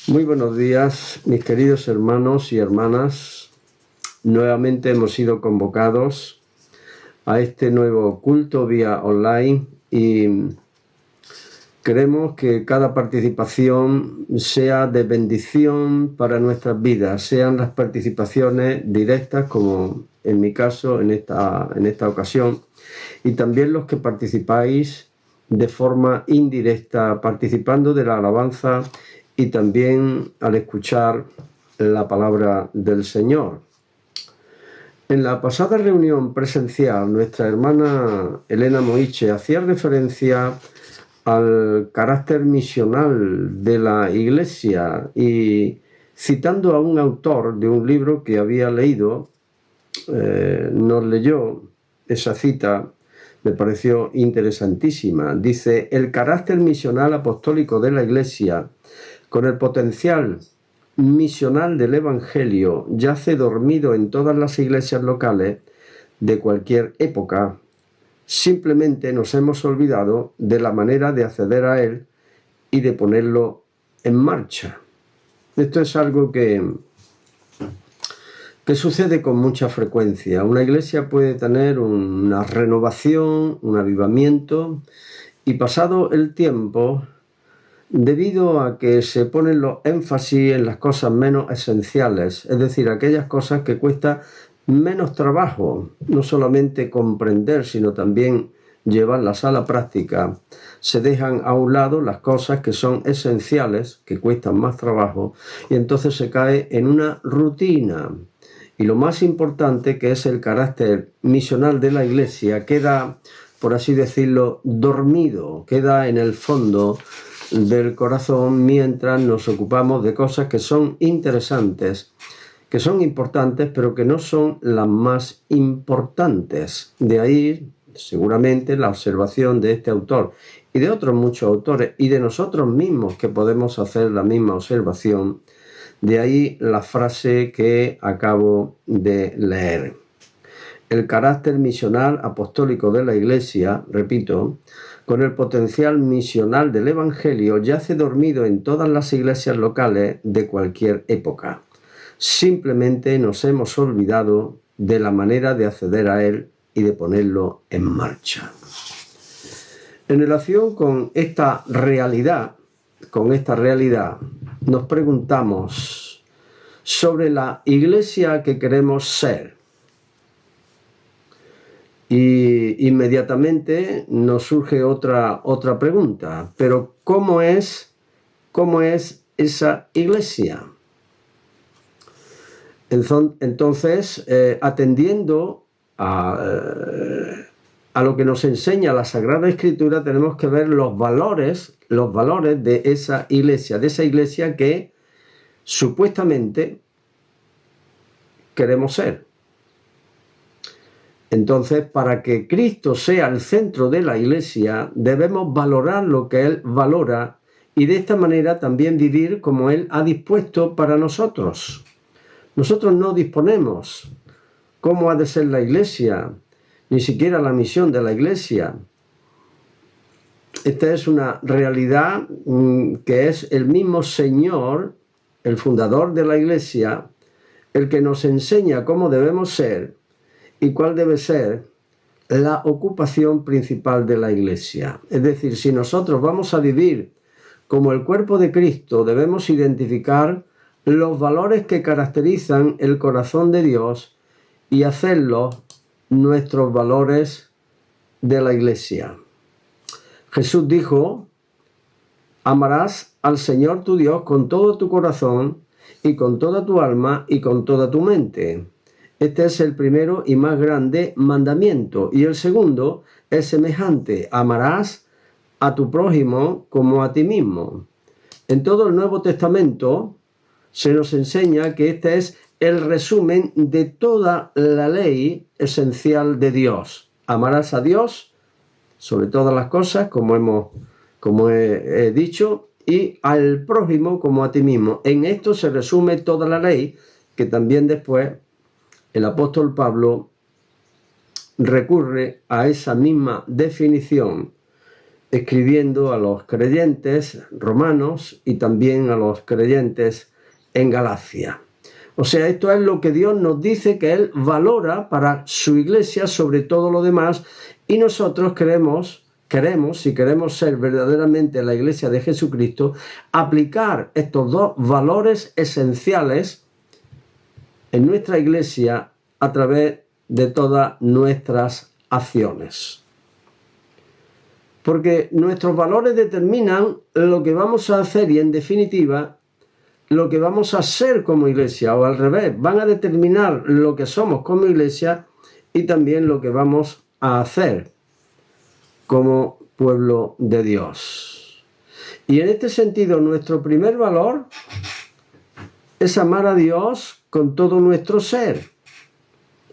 Muy buenos días, mis queridos hermanos y hermanas. Nuevamente hemos sido convocados a este nuevo culto vía online y queremos que cada participación sea de bendición para nuestras vidas, sean las participaciones directas, como en mi caso en esta ocasión, y también los que participáis de forma indirecta, participando de la alabanza y también al escuchar la palabra del Señor. En la pasada reunión presencial, nuestra hermana Elena Moiche hacía referencia al carácter misional de la Iglesia y citando a un autor de un libro que había leído, nos leyó esa cita. Me pareció interesantísima. Dice: el carácter misional apostólico de la Iglesia, con el potencial misional del Evangelio, yace dormido en todas las iglesias locales de cualquier época. Simplemente nos hemos olvidado de la manera de acceder a él y de ponerlo en marcha. Esto es algo que sucede con mucha frecuencia. Una iglesia puede tener una renovación, un avivamiento, y pasado el tiempo, debido a que se ponen los énfasis en las cosas menos esenciales, es decir, aquellas cosas que cuesta menos trabajo, no solamente comprender, sino también llevarlas a la práctica, se dejan a un lado las cosas que son esenciales, que cuestan más trabajo, y entonces se cae en una rutina. Y lo más importante, que es el carácter misional de la Iglesia, queda, por así decirlo, dormido, queda en el fondo del corazón mientras nos ocupamos de cosas que son interesantes, que son importantes, pero que no son las más importantes. De ahí, seguramente, la observación de este autor y de otros muchos autores y de nosotros mismos que podemos hacer la misma observación. De ahí la frase que acabo de leer. El carácter misional apostólico de la Iglesia, repito, con el potencial misional del Evangelio, yace dormido en todas las iglesias locales de cualquier época. Simplemente nos hemos olvidado de la manera de acceder a él y de ponerlo en marcha. En relación con esta realidad, nos preguntamos sobre la iglesia que queremos ser. Y inmediatamente nos surge otra pregunta, pero ¿cómo es esa iglesia? Entonces, atendiendo a lo que nos enseña la Sagrada Escritura, tenemos que ver los valores de esa iglesia que supuestamente queremos ser. Entonces, para que Cristo sea el centro de la iglesia, debemos valorar lo que Él valora y de esta manera también vivir como Él ha dispuesto para nosotros. Nosotros no disponemos cómo ha de ser la iglesia, ni siquiera la misión de la iglesia. Esta es una realidad que es el mismo Señor, el fundador de la iglesia, el que nos enseña cómo debemos ser y cuál debe ser la ocupación principal de la iglesia. Es decir, si nosotros vamos a vivir como el cuerpo de Cristo, debemos identificar los valores que caracterizan el corazón de Dios y hacerlos nuestros valores de la iglesia. Jesús dijo: amarás al Señor tu Dios con todo tu corazón y con toda tu alma y con toda tu mente. Este es el primero y más grande mandamiento. Y el segundo es semejante: amarás a tu prójimo como a ti mismo. En todo el Nuevo Testamento se nos enseña que este es el resumen de toda la ley esencial de Dios. Amarás a Dios sobre todas las cosas, como he dicho, y al prójimo como a ti mismo. En esto se resume toda la ley, que también después el apóstol Pablo recurre a esa misma definición escribiendo a los creyentes romanos y también a los creyentes en Galacia. O sea, esto es lo que Dios nos dice que Él valora para su iglesia sobre todo lo demás, y nosotros queremos, si queremos ser verdaderamente la iglesia de Jesucristo, aplicar estos dos valores esenciales en nuestra iglesia a través de todas nuestras acciones. Porque nuestros valores determinan lo que vamos a hacer y, en definitiva, lo que vamos a ser como iglesia, o al revés, van a determinar lo que somos como iglesia y también lo que vamos a hacer como pueblo de Dios. Y en este sentido, nuestro primer valor es amar a Dios con todo nuestro ser.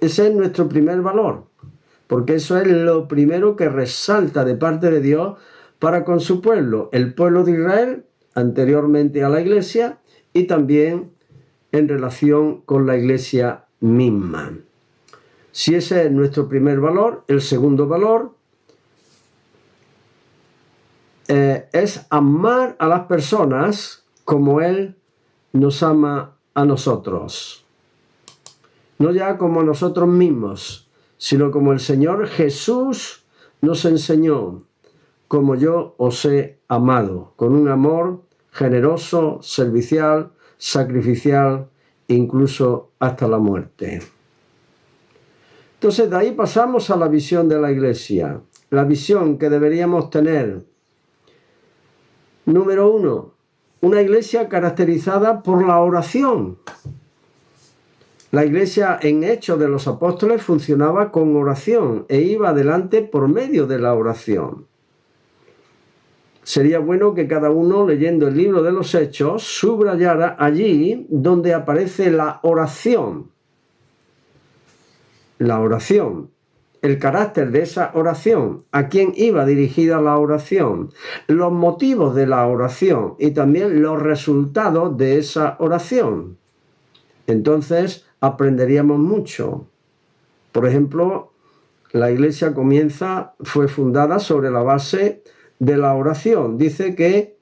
Ese es nuestro primer valor, porque eso es lo primero que resalta de parte de Dios para con su pueblo, el pueblo de Israel, anteriormente a la iglesia, y también en relación con la iglesia misma. Si ese es nuestro primer valor, el segundo valor es amar a las personas como Él nos ama a nosotros. No ya como a nosotros mismos, sino como el Señor Jesús nos enseñó, como yo os he amado, con un amor generoso, servicial, sacrificial, incluso hasta la muerte. Entonces, de ahí pasamos a la visión de la iglesia, la visión que deberíamos tener. Número 1, una iglesia caracterizada por la oración. La iglesia en Hechos de los Apóstoles funcionaba con oración e iba adelante por medio de la oración. Sería bueno que cada uno, leyendo el libro de los Hechos, subrayara allí donde aparece la oración. La oración, el carácter de esa oración, a quién iba dirigida la oración, los motivos de la oración y también los resultados de esa oración. Entonces aprenderíamos mucho. Por ejemplo, la iglesia fue fundada sobre la base de la oración. Dice que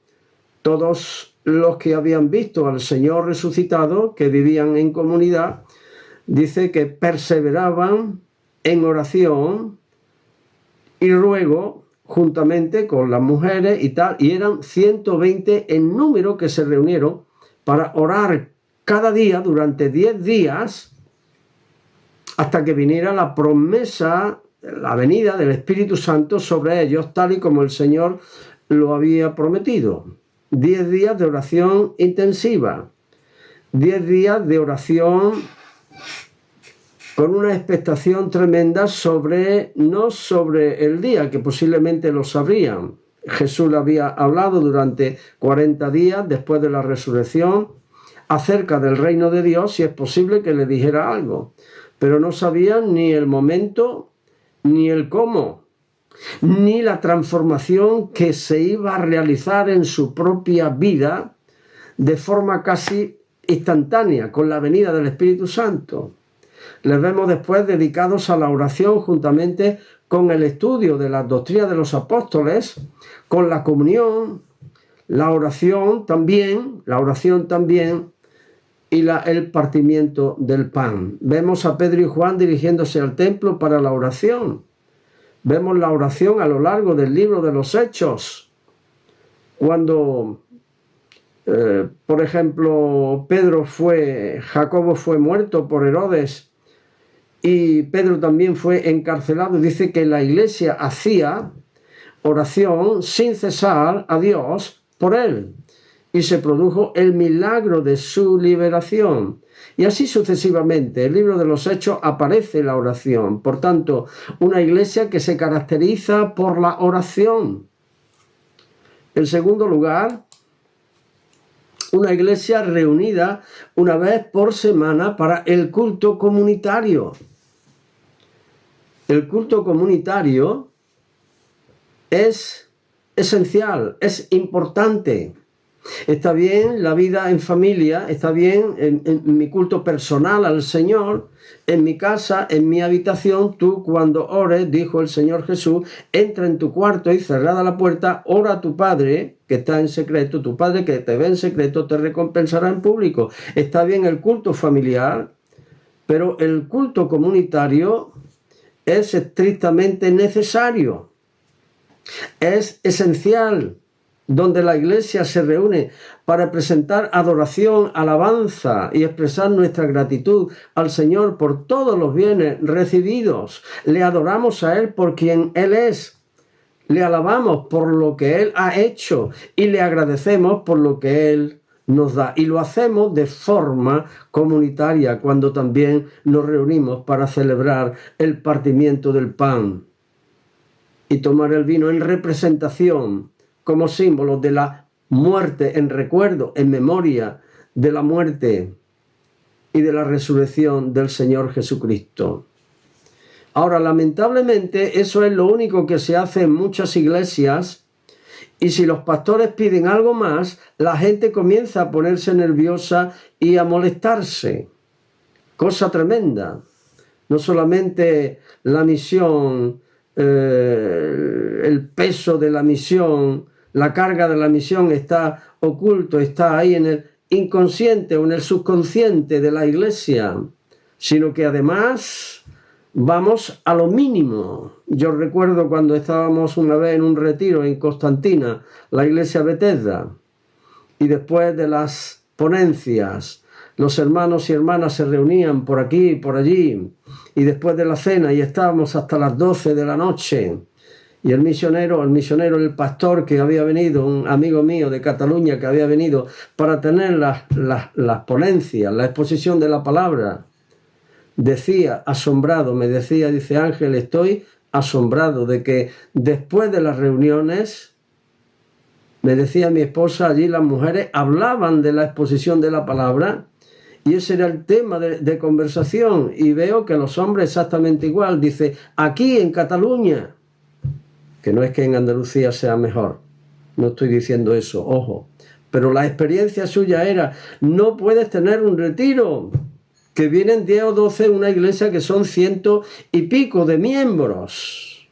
todos los que habían visto al Señor resucitado, que vivían en comunidad, dice que perseveraban en oración y ruego juntamente con las mujeres y tal, y eran 120 en número que se reunieron para orar cada día durante 10 días hasta que viniera la promesa, la venida del Espíritu Santo sobre ellos, tal y como el Señor lo había prometido. 10 días de oración intensiva, 10 días de oración con una expectación tremenda no sobre el día, que posiblemente lo sabrían. Jesús le había hablado durante 40 días después de la resurrección acerca del reino de Dios, y es posible que le dijera algo, pero no sabían ni el momento, ni el cómo, ni la transformación que se iba a realizar en su propia vida de forma casi instantánea con la venida del Espíritu Santo. Les vemos después dedicados a la oración juntamente con el estudio de las doctrinas de los apóstoles, con la comunión, la oración también, y el partimiento del pan. Vemos a Pedro y Juan dirigiéndose al templo para la oración. Vemos la oración a lo largo del libro de los Hechos. Cuando, por ejemplo, Jacobo fue muerto por Herodes y Pedro también fue encarcelado, dice que la iglesia hacía oración sin cesar a Dios por él. Y se produjo el milagro de su liberación. Y así sucesivamente. El libro de los Hechos aparece la oración. Por tanto, una iglesia que se caracteriza por la oración. En segundo lugar, una iglesia reunida una vez por semana para el culto comunitario. El culto comunitario es esencial, es importante. Está bien la vida en familia, está bien en mi culto personal al Señor, en mi casa, en mi habitación. Tú cuando ores, dijo el Señor Jesús, entra en tu cuarto y cerrada la puerta, ora a tu Padre que está en secreto, tu Padre que te ve en secreto te recompensará en público. Está bien el culto familiar, pero el culto comunitario es estrictamente necesario, es esencial, donde la iglesia se reúne para presentar adoración, alabanza y expresar nuestra gratitud al Señor por todos los bienes recibidos. Le adoramos a Él por quien Él es, le alabamos por lo que Él ha hecho y le agradecemos por lo que Él nos da. Y lo hacemos de forma comunitaria cuando también nos reunimos para celebrar el partimiento del pan y tomar el vino en representación, como símbolo de la muerte, en recuerdo, en memoria de la muerte y de la resurrección del Señor Jesucristo. Ahora, lamentablemente, eso es lo único que se hace en muchas iglesias, y si los pastores piden algo más, la gente comienza a ponerse nerviosa y a molestarse. Cosa tremenda. No solamente la misión, el peso de la misión, la carga de la misión está oculto, está ahí en el inconsciente o en el subconsciente de la iglesia, sino que además vamos a lo mínimo. Yo recuerdo cuando estábamos una vez en un retiro en Constantina, la iglesia Bethesda, y después de las ponencias, los hermanos y hermanas se reunían por aquí y por allí, y después de la cena, y estábamos hasta las 12 de la noche, y el misionero, el pastor que había venido, un amigo mío de Cataluña que había venido para tener las ponencias, la exposición de la palabra, decía, asombrado, me decía, dice: Ángel, estoy asombrado de que después de las reuniones, me decía mi esposa, allí las mujeres hablaban de la exposición de la palabra y ese era el tema de conversación, y veo que los hombres exactamente igual. Dice, aquí en Cataluña, que no es que en Andalucía sea mejor, no estoy diciendo eso, ojo, pero la experiencia suya era, no puedes tener un retiro, que vienen 10 o 12 en una iglesia que son 100 y pico de miembros.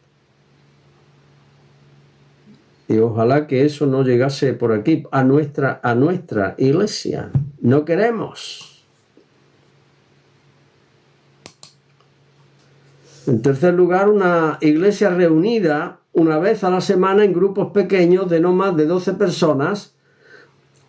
Y ojalá que eso no llegase por aquí, a nuestra iglesia. No queremos. En tercer lugar, una iglesia reunida una vez a la semana en grupos pequeños de no más de 12 personas,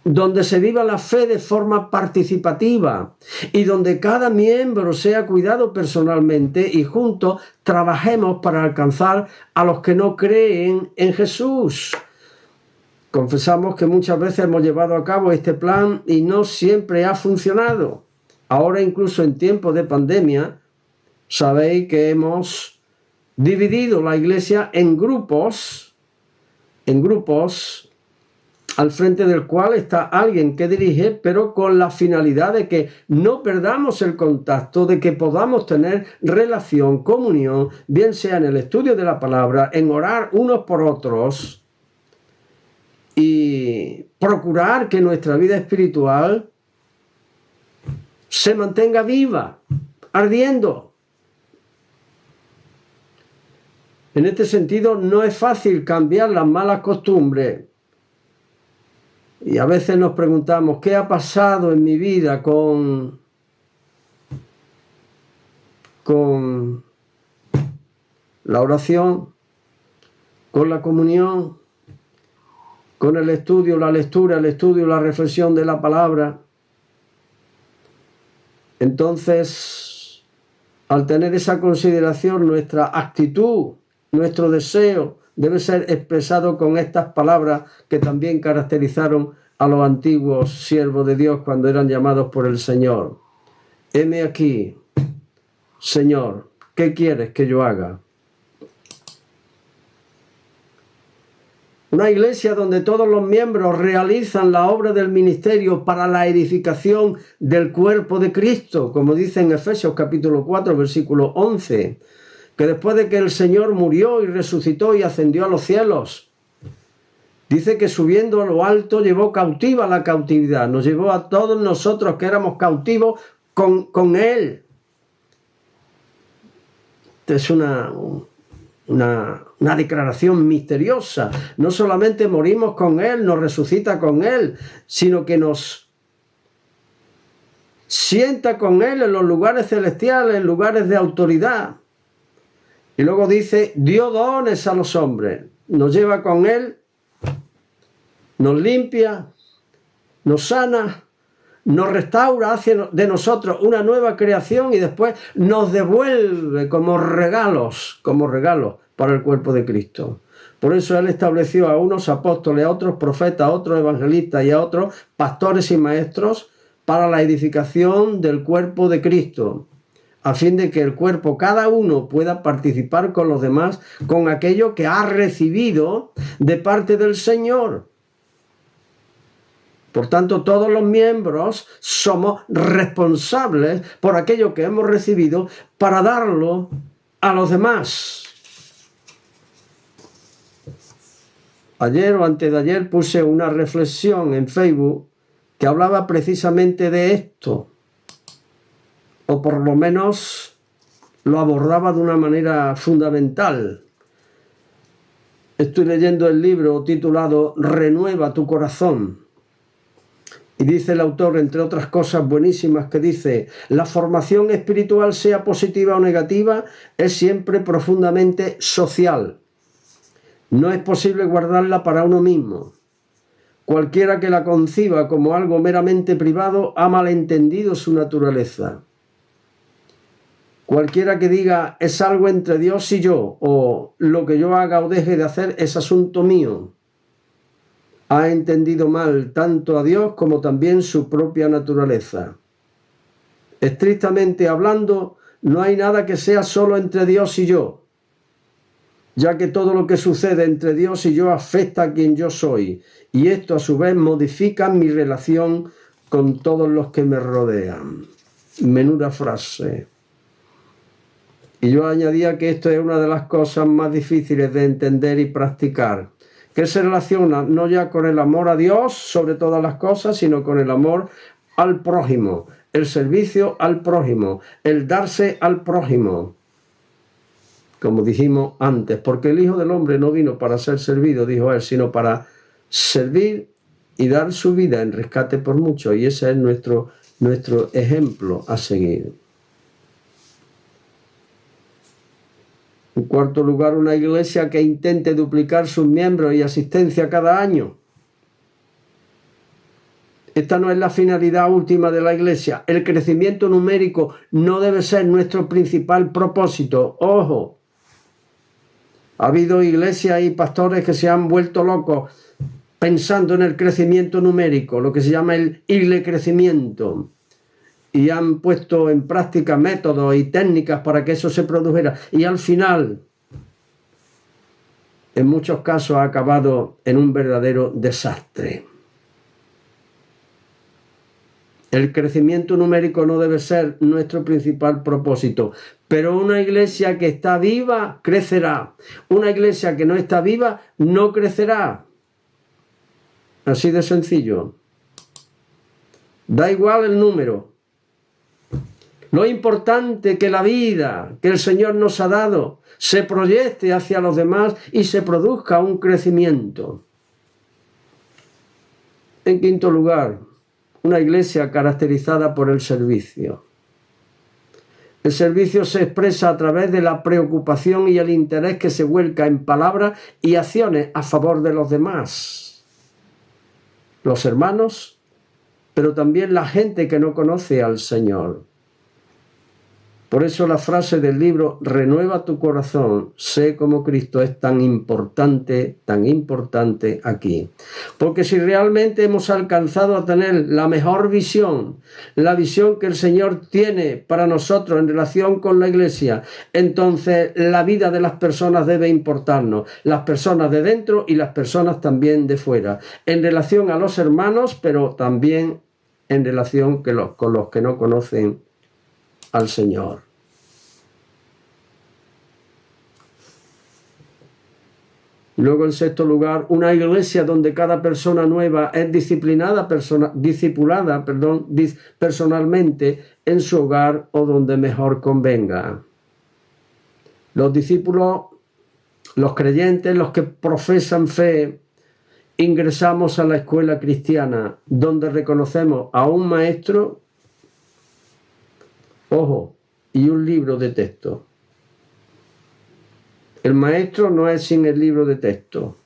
donde se viva la fe de forma participativa y donde cada miembro sea cuidado personalmente y juntos trabajemos para alcanzar a los que no creen en Jesús. Confesamos que muchas veces hemos llevado a cabo este plan y no siempre ha funcionado. Ahora, incluso en tiempos de pandemia, sabéis que hemos dividido la iglesia en grupos, al frente del cual está alguien que dirige, pero con la finalidad de que no perdamos el contacto, de que podamos tener relación, comunión, bien sea en el estudio de la palabra, en orar unos por otros y procurar que nuestra vida espiritual se mantenga viva, ardiendo. En este sentido, no es fácil cambiar las malas costumbres. Y a veces nos preguntamos, ¿qué ha pasado en mi vida con la oración, con la comunión, con el estudio, la lectura, el estudio, la reflexión de la palabra? Entonces, al tener esa consideración, nuestra actitud, nuestro deseo debe ser expresado con estas palabras que también caracterizaron a los antiguos siervos de Dios cuando eran llamados por el Señor. Heme aquí, Señor, ¿qué quieres que yo haga? Una iglesia donde todos los miembros realizan la obra del ministerio para la edificación del cuerpo de Cristo, como dice en Efesios capítulo 4, versículo 11, que después de que el Señor murió y resucitó y ascendió a los cielos, Dice que subiendo a lo alto llevó cautiva la cautividad, nos llevó a todos nosotros que éramos cautivos con Él. Es una declaración misteriosa. No solamente morimos con Él, nos resucita con Él, sino que nos sienta con Él en los lugares celestiales, en lugares de autoridad. Y luego dice, dio dones a los hombres, nos lleva con Él, nos limpia, nos sana, nos restaura, hace de nosotros una nueva creación y después nos devuelve como regalos para el cuerpo de Cristo. Por eso Él estableció a unos apóstoles, a otros profetas, a otros evangelistas y a otros pastores y maestros para la edificación del cuerpo de Cristo, a fin de que el cuerpo, cada uno, pueda participar con los demás con aquello que ha recibido de parte del Señor. Por tanto, todos los miembros somos responsables por aquello que hemos recibido para darlo a los demás. Ayer o antes de ayer puse una reflexión en Facebook que hablaba precisamente de esto, o por lo menos lo abordaba de una manera fundamental. Estoy leyendo el libro titulado Renueva tu corazón. Y dice el autor, entre otras cosas buenísimas, que dice, la formación espiritual, sea positiva o negativa, es siempre profundamente social. No es posible guardarla para uno mismo. Cualquiera que la conciba como algo meramente privado ha malentendido su naturaleza. Cualquiera que diga es algo entre Dios y yo, o lo que yo haga o deje de hacer es asunto mío, ha entendido mal tanto a Dios como también su propia naturaleza. Estrictamente hablando, no hay nada que sea solo entre Dios y yo, ya que todo lo que sucede entre Dios y yo afecta a quien yo soy, y esto a su vez modifica mi relación con todos los que me rodean. Menuda frase. Y yo añadía que esto es una de las cosas más difíciles de entender y practicar, que se relaciona no ya con el amor a Dios sobre todas las cosas, sino con el amor al prójimo, el servicio al prójimo, el darse al prójimo. Como dijimos antes, porque el Hijo del Hombre no vino para ser servido, dijo él, sino para servir y dar su vida en rescate por muchos. Y ese es nuestro ejemplo a seguir. En cuarto lugar, una iglesia que intente duplicar sus miembros y asistencia cada año. Esta no es la finalidad última de la iglesia. El crecimiento numérico no debe ser nuestro principal propósito. ¡Ojo! Ha habido iglesias y pastores que se han vuelto locos pensando en el crecimiento numérico, lo que se llama el crecimiento, y han puesto en práctica métodos y técnicas para que eso se produjera. Y al final, en muchos casos, ha acabado en un verdadero desastre. El crecimiento numérico no debe ser nuestro principal propósito, pero una iglesia que está viva crecerá. Una iglesia que no está viva no crecerá. Así de sencillo. Da igual el número. Lo importante es que la vida que el Señor nos ha dado se proyecte hacia los demás y se produzca un crecimiento. En quinto lugar, una iglesia caracterizada por el servicio. El servicio se expresa a través de la preocupación y el interés que se vuelca en palabras y acciones a favor de los demás. Los hermanos, pero también la gente que no conoce al Señor. Por eso la frase del libro Renueva tu corazón, sé como Cristo, es tan importante aquí. Porque si realmente hemos alcanzado a tener la mejor visión, la visión que el Señor tiene para nosotros en relación con la iglesia, entonces la vida de las personas debe importarnos, las personas de dentro y las personas también de fuera, en relación a los hermanos, pero también en relación con los que no conocen al Señor. Luego, en sexto lugar, una iglesia donde cada persona nueva es discipulada personalmente en su hogar o donde mejor convenga. Los discípulos, los creyentes, los que profesan fe, ingresamos a la escuela cristiana donde reconocemos a un maestro, ojo, y un libro de texto. El maestro no es sin el libro de texto.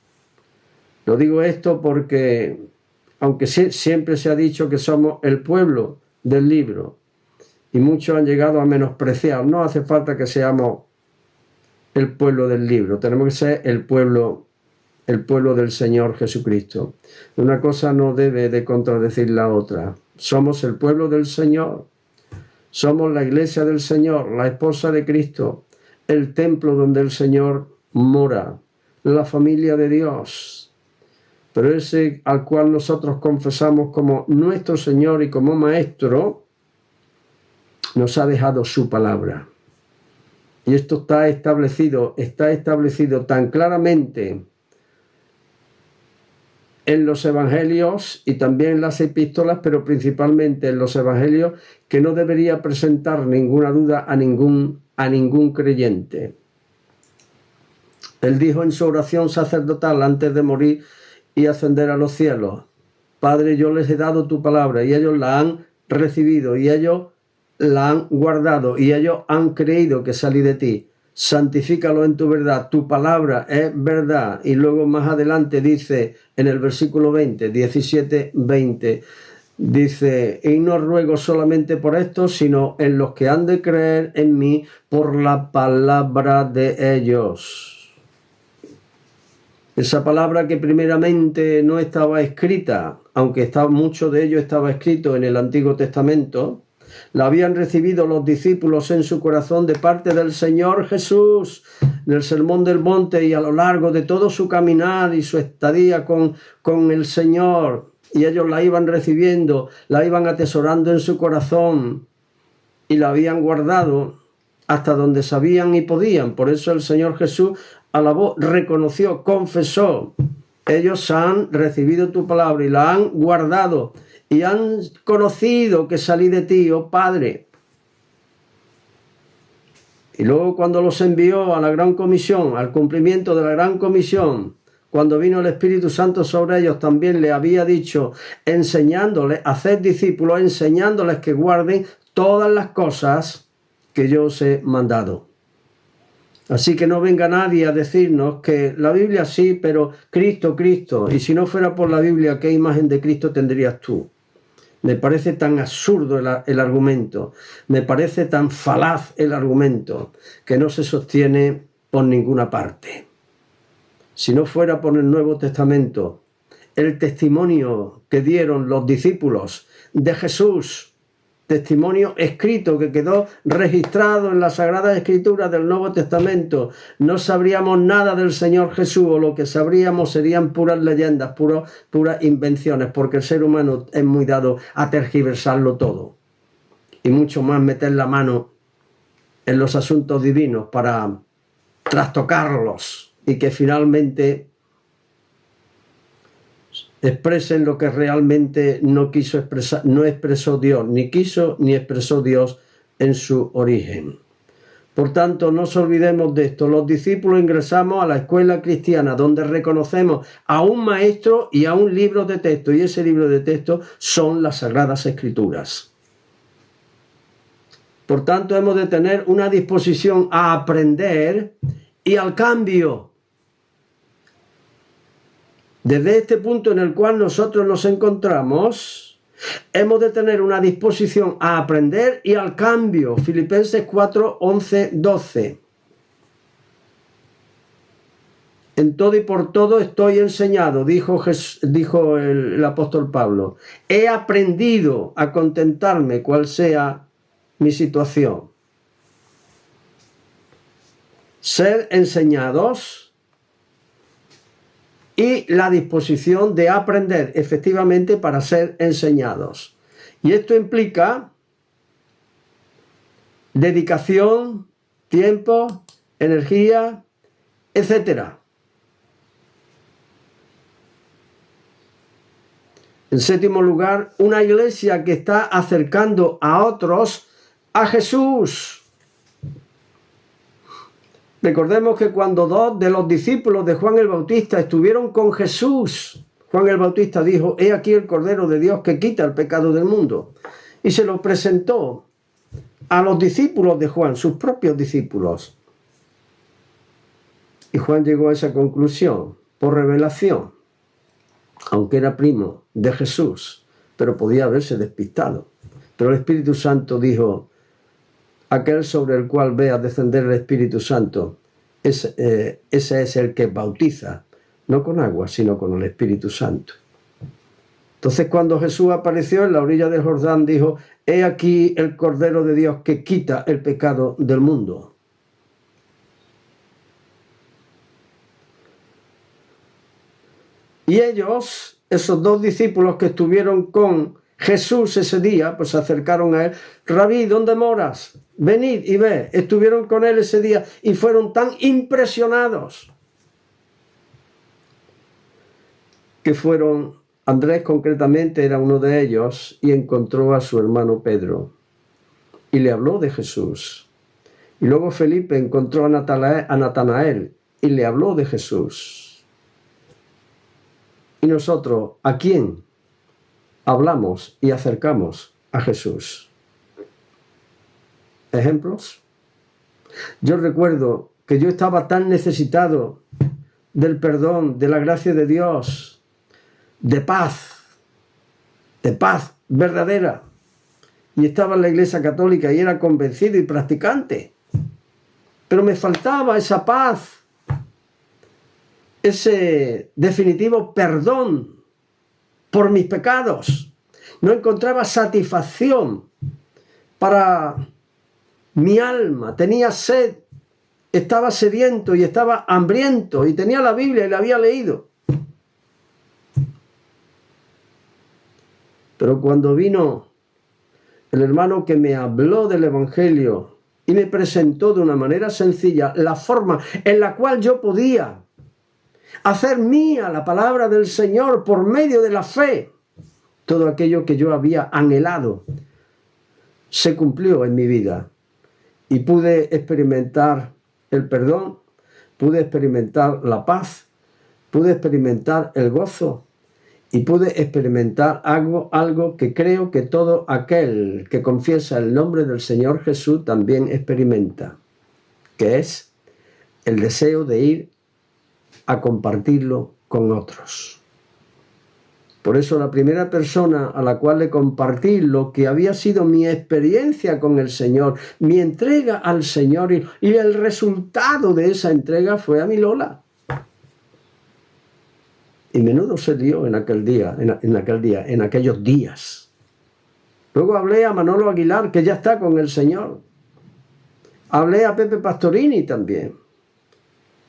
No digo esto porque, aunque siempre se ha dicho que somos el pueblo del libro, y muchos han llegado a menospreciar, no hace falta que seamos el pueblo del libro, tenemos que ser el pueblo del Señor Jesucristo. Una cosa no debe de contradecir la otra. Somos el pueblo del Señor, somos la iglesia del Señor, la esposa de Cristo, el templo donde el Señor mora, la familia de Dios. Pero ese al cual nosotros confesamos como nuestro Señor y como Maestro, nos ha dejado su palabra. Y esto está establecido tan claramente en los evangelios y también en las epístolas, pero principalmente en los evangelios, que no debería presentar ninguna duda a ningún creyente. Él dijo en su oración sacerdotal antes de morir y ascender a los cielos: Padre, yo les he dado tu palabra y ellos la han recibido y ellos la han guardado y ellos han creído que salí de ti. Santifícalo en tu verdad, tu palabra es verdad. Y luego más adelante dice en el versículo 17-20, dice: y no ruego solamente por esto, sino en los que han de creer en mí por la palabra de ellos. Esa palabra que primeramente no estaba escrita, aunque mucho de ello estaba escrito en el Antiguo Testamento, la habían recibido los discípulos en su corazón de parte del Señor Jesús, en el Sermón del Monte y a lo largo de todo su caminar y su estadía con el Señor. Y ellos la iban recibiendo, la iban atesorando en su corazón y la habían guardado hasta donde sabían y podían. Por eso el Señor Jesús alabó, reconoció, confesó: ellos han recibido tu palabra y la han guardado y han conocido que salí de ti, oh Padre. Y luego, cuando los envió a la gran comisión, al cumplimiento de la gran comisión, cuando vino el Espíritu Santo sobre ellos, también le había dicho, enseñándoles a hacer discípulos, enseñándoles que guarden todas las cosas que yo os he mandado. Así que no venga nadie a decirnos que la Biblia sí, pero Cristo, y si no fuera por la Biblia, ¿qué imagen de Cristo tendrías tú? Me parece tan absurdo el argumento, me parece tan falaz el argumento, que no se sostiene por ninguna parte. Si no fuera por el Nuevo Testamento, el testimonio que dieron los discípulos de Jesús, testimonio escrito que quedó registrado en las Sagradas Escrituras del Nuevo Testamento, no sabríamos nada del Señor Jesús, o lo que sabríamos serían puras leyendas, puras invenciones, porque el ser humano es muy dado a tergiversarlo todo y mucho más meter la mano en los asuntos divinos para trastocarlos y que finalmente expresen lo que realmente no quiso expresar, no expresó Dios, ni quiso ni expresó Dios en su origen. Por tanto, no nos olvidemos de esto. Los discípulos ingresamos a la escuela cristiana, donde reconocemos a un maestro y a un libro de texto, y ese libro de texto son las Sagradas Escrituras. Por tanto, hemos de tener una disposición a aprender y al cambio. Desde este punto en el cual nosotros nos encontramos, hemos de tener una disposición a aprender y al cambio. Filipenses 4, 11, 12. En todo y por todo estoy enseñado, dijo el apóstol Pablo. He aprendido a contentarme cual sea mi situación. Ser enseñados y la disposición de aprender efectivamente para ser enseñados. Y esto implica dedicación, tiempo, energía, etc. En séptimo lugar, una iglesia que está acercando a otros a Jesús. Recordemos que cuando 2 de los discípulos de Juan el Bautista estuvieron con Jesús, Juan el Bautista dijo: he aquí el Cordero de Dios que quita el pecado del mundo. Y se lo presentó a los discípulos de Juan, sus propios discípulos. Y Juan llegó a esa conclusión por revelación, aunque era primo de Jesús, pero podía haberse despistado. Pero el Espíritu Santo dijo: aquel sobre el cual vea descender el Espíritu Santo, ese es el que bautiza, no con agua, sino con el Espíritu Santo. Entonces, cuando Jesús apareció en la orilla del Jordán, dijo: he aquí el Cordero de Dios que quita el pecado del mundo. Y ellos, esos 2 discípulos que estuvieron con Jesús ese día, pues se acercaron a él: Rabí, ¿dónde moras? Venid y ve. Estuvieron con él ese día y fueron tan impresionados que fueron, Andrés concretamente era uno de ellos, y encontró a su hermano Pedro y le habló de Jesús. Y luego Felipe encontró a Natanael y le habló de Jesús. Y nosotros, ¿a quién hablamos y acercamos a Jesús? ¿Ejemplos? Yo recuerdo que yo estaba tan necesitado del perdón, de la gracia de Dios, de paz verdadera. Y estaba en la Iglesia Católica y era convencido y practicante. Pero me faltaba esa paz, ese definitivo perdón por mis pecados. No encontraba satisfacción para mi alma. Tenía sed, estaba sediento y estaba hambriento, y tenía la Biblia y la había leído. Pero cuando vino el hermano que me habló del Evangelio y me presentó de una manera sencilla la forma en la cual yo podía hacer mía la palabra del Señor por medio de la fe, todo aquello que yo había anhelado se cumplió en mi vida. Y pude experimentar el perdón, pude experimentar la paz, pude experimentar el gozo y pude experimentar algo que creo que todo aquel que confiesa el nombre del Señor Jesús también experimenta, que es el deseo de ir a compartirlo con otros. Por eso la primera persona a la cual le compartí lo que había sido mi experiencia con el Señor, mi entrega al Señor y el resultado de esa entrega fue a mi Lola. Y menudo se dio en aquellos días. Luego hablé a Manolo Aguilar, que ya está con el Señor. Hablé a Pepe Pastorini también.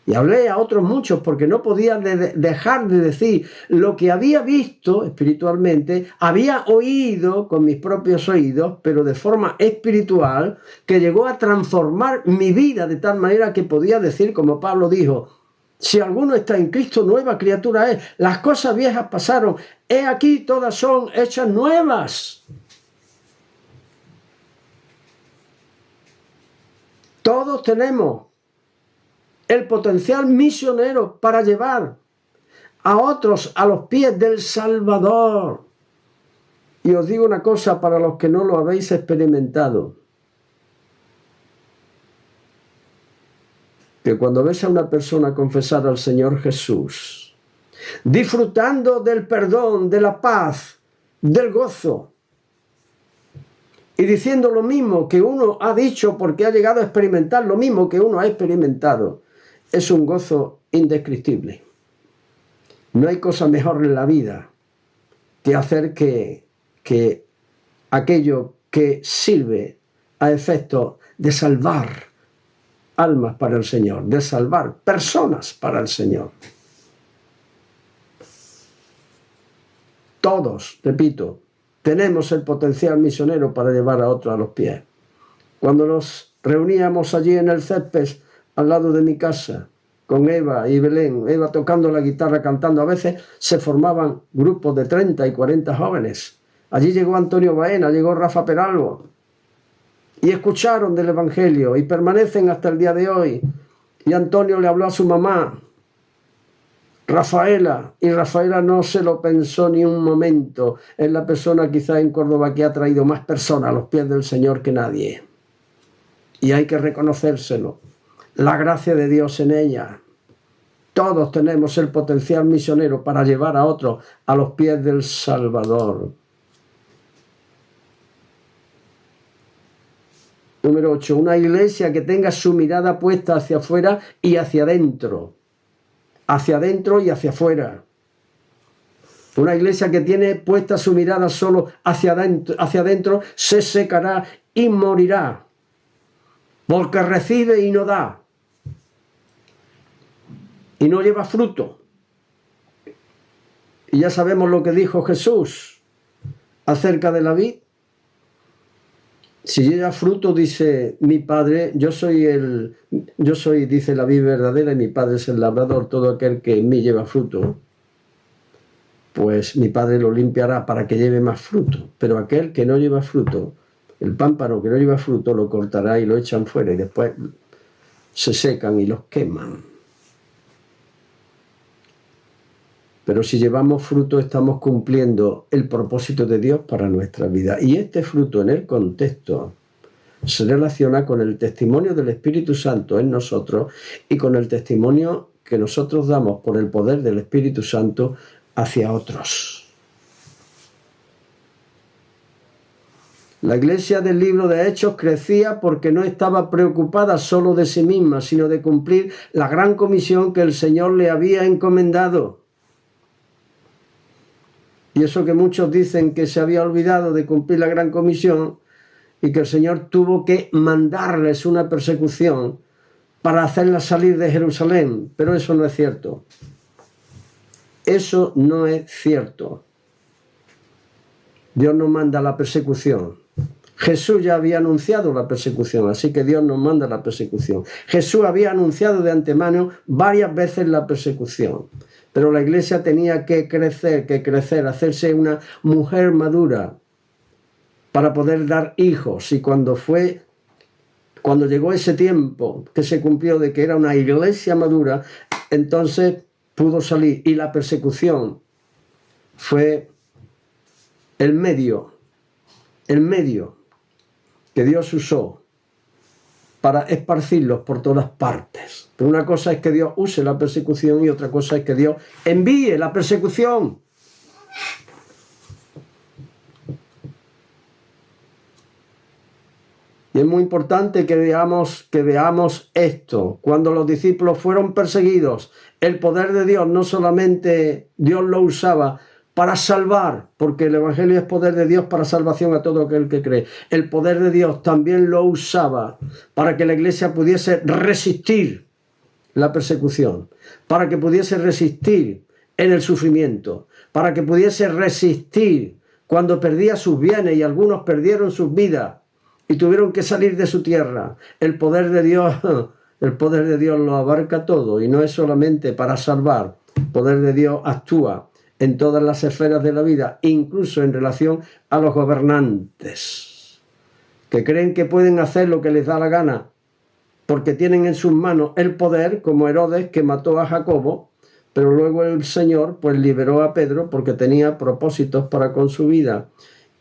Y hablé a otros muchos, porque no podía dejar de decir lo que había visto espiritualmente, había oído con mis propios oídos, pero de forma espiritual, que llegó a transformar mi vida de tal manera que podía decir, como Pablo dijo: si alguno está en Cristo, nueva criatura es. Las cosas viejas pasaron, he aquí todas son hechas nuevas. Todos tenemos el potencial misionero para llevar a otros a los pies del Salvador. Y os digo una cosa para los que no lo habéis experimentado: que cuando ves a una persona confesar al Señor Jesús, disfrutando del perdón, de la paz, del gozo, y diciendo lo mismo que uno ha dicho porque ha llegado a experimentar lo mismo que uno ha experimentado, es un gozo indescriptible. No hay cosa mejor en la vida que hacer que aquello que sirve a efecto de salvar almas para el Señor, de salvar personas para el Señor. Todos, repito, tenemos el potencial misionero para llevar a otros a los pies. Cuando nos reuníamos allí en el césped al lado de mi casa, con Eva y Belén, Eva tocando la guitarra, cantando. A veces se formaban grupos de 30 y 40 jóvenes. Allí llegó Antonio Baena, llegó Rafa Peralbo, y escucharon del Evangelio y permanecen hasta el día de hoy. Y Antonio le habló a su mamá, Rafaela, y Rafaela no se lo pensó ni un momento. Es la persona quizá en Córdoba que ha traído más personas a los pies del Señor que nadie. Y hay que reconocérselo. La gracia de Dios en ella. Todos tenemos el potencial misionero para llevar a otros a los pies del Salvador. Número 8. Una iglesia que tenga su mirada puesta hacia afuera y hacia adentro. Hacia adentro y hacia afuera. Una iglesia que tiene puesta su mirada solo hacia adentro se secará y morirá. Porque recibe y no da. Y no lleva fruto. Y ya sabemos lo que dijo Jesús acerca de la vid. Si lleva fruto, dice mi Padre, yo soy, dice la vid verdadera, y mi Padre es el labrador. Todo aquel que en mí lleva fruto, pues mi Padre lo limpiará para que lleve más fruto. Pero aquel que no lleva fruto, el pámpano que no lleva fruto, lo cortará y lo echan fuera, y después se secan y los queman. Pero si llevamos fruto, estamos cumpliendo el propósito de Dios para nuestra vida. Y este fruto en el contexto se relaciona con el testimonio del Espíritu Santo en nosotros y con el testimonio que nosotros damos por el poder del Espíritu Santo hacia otros. La iglesia del libro de Hechos crecía porque no estaba preocupada solo de sí misma, sino de cumplir la gran comisión que el Señor le había encomendado. Y eso que muchos dicen que se había olvidado de cumplir la gran comisión y que el Señor tuvo que mandarles una persecución para hacerlas salir de Jerusalén. Pero eso no es cierto. Eso no es cierto. Dios no manda la persecución. Jesús ya había anunciado la persecución, así que Dios nos manda la persecución. Jesús había anunciado de antemano varias veces la persecución. Pero la iglesia tenía que crecer, hacerse una mujer madura para poder dar hijos. Y cuando llegó ese tiempo que se cumplió de que era una iglesia madura, entonces pudo salir. Y la persecución fue el medio que Dios usó para esparcirlos por todas partes. Pero una cosa es que Dios use la persecución y otra cosa es que Dios envíe la persecución. Y es muy importante que veamos esto. Cuando los discípulos fueron perseguidos, el poder de Dios no solamente Dios lo usaba para salvar, porque el Evangelio es poder de Dios para salvación a todo aquel que cree. El poder de Dios también lo usaba para que la iglesia pudiese resistir la persecución, para que pudiese resistir en el sufrimiento, para que pudiese resistir cuando perdía sus bienes y algunos perdieron sus vidas y tuvieron que salir de su tierra. El poder de Dios lo abarca todo y no es solamente para salvar. El poder de Dios actúa en todas las esferas de la vida, incluso en relación a los gobernantes, que creen que pueden hacer lo que les da la gana, porque tienen en sus manos el poder, como Herodes, que mató a Jacobo, pero luego el Señor pues liberó a Pedro porque tenía propósitos para con su vida.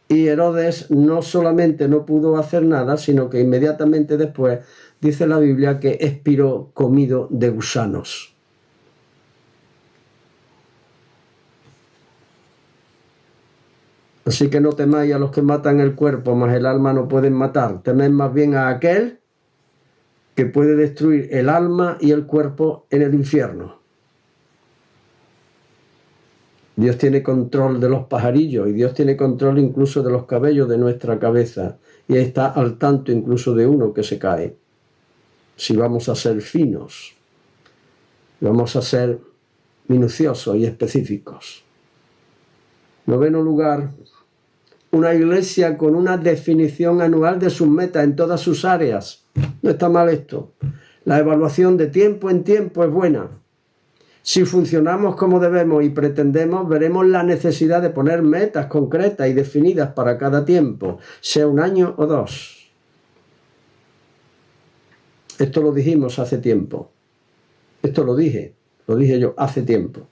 Y Herodes no solamente no pudo hacer nada, sino que inmediatamente después dice la Biblia que expiró comido de gusanos. Así que no temáis a los que matan el cuerpo, mas el alma no pueden matar. Temed más bien a aquel que puede destruir el alma y el cuerpo en el infierno. Dios tiene control de los pajarillos y Dios tiene control incluso de los cabellos de nuestra cabeza. Y está al tanto incluso de uno que se cae. Si vamos a ser finos, vamos a ser minuciosos y específicos. Noveno lugar, una iglesia con una definición anual de sus metas en todas sus áreas. No está mal esto. La evaluación de tiempo en tiempo es buena. Si funcionamos como debemos y pretendemos, veremos la necesidad de poner metas concretas y definidas para cada tiempo, sea un año o 2. Esto lo dijimos hace tiempo. Esto lo dije yo hace tiempo.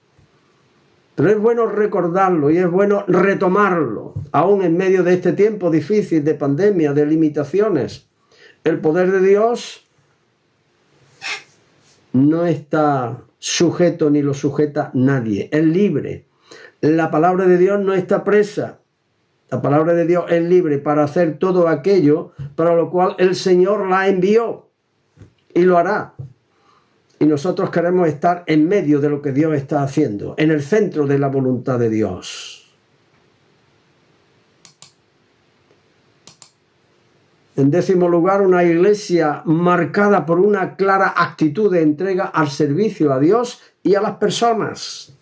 Pero es bueno recordarlo y es bueno retomarlo, aún en medio de este tiempo difícil de pandemia, de limitaciones. El poder de Dios no está sujeto ni lo sujeta nadie, es libre. La palabra de Dios no está presa. La palabra de Dios es libre para hacer todo aquello para lo cual el Señor la envió y lo hará. Y nosotros queremos estar en medio de lo que Dios está haciendo, en el centro de la voluntad de Dios. En 10º lugar, una iglesia marcada por una clara actitud de entrega al servicio a Dios y a las personas.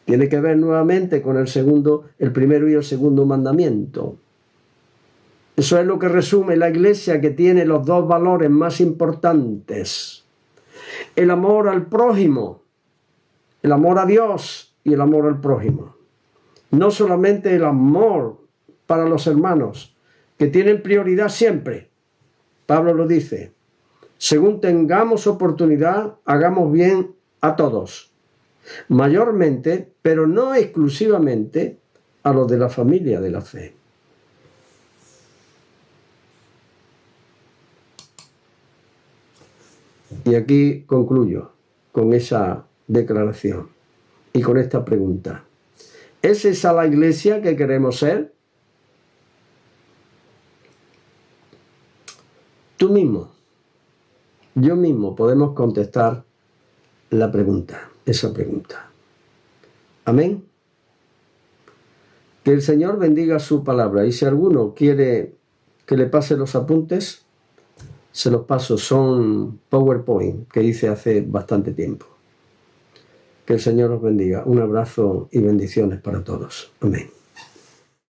Tiene que ver nuevamente con el primero y el segundo mandamiento. Eso es lo que resume la iglesia que tiene los 2 valores más importantes. El amor al prójimo, el amor a Dios y el amor al prójimo. No solamente el amor para los hermanos, que tienen prioridad siempre. Pablo lo dice, según tengamos oportunidad, hagamos bien a todos. Mayormente, pero no exclusivamente, a los de la familia de la fe. Y aquí concluyo con esa declaración y con esta pregunta. ¿Es esa la iglesia que queremos ser? Tú mismo, yo mismo podemos contestar esa pregunta. Amén. Que el Señor bendiga su palabra. Y si alguno quiere que le pase los apuntes, se los paso, son PowerPoint que hice hace bastante tiempo. Que el Señor os bendiga. Un abrazo y bendiciones para todos. Amén.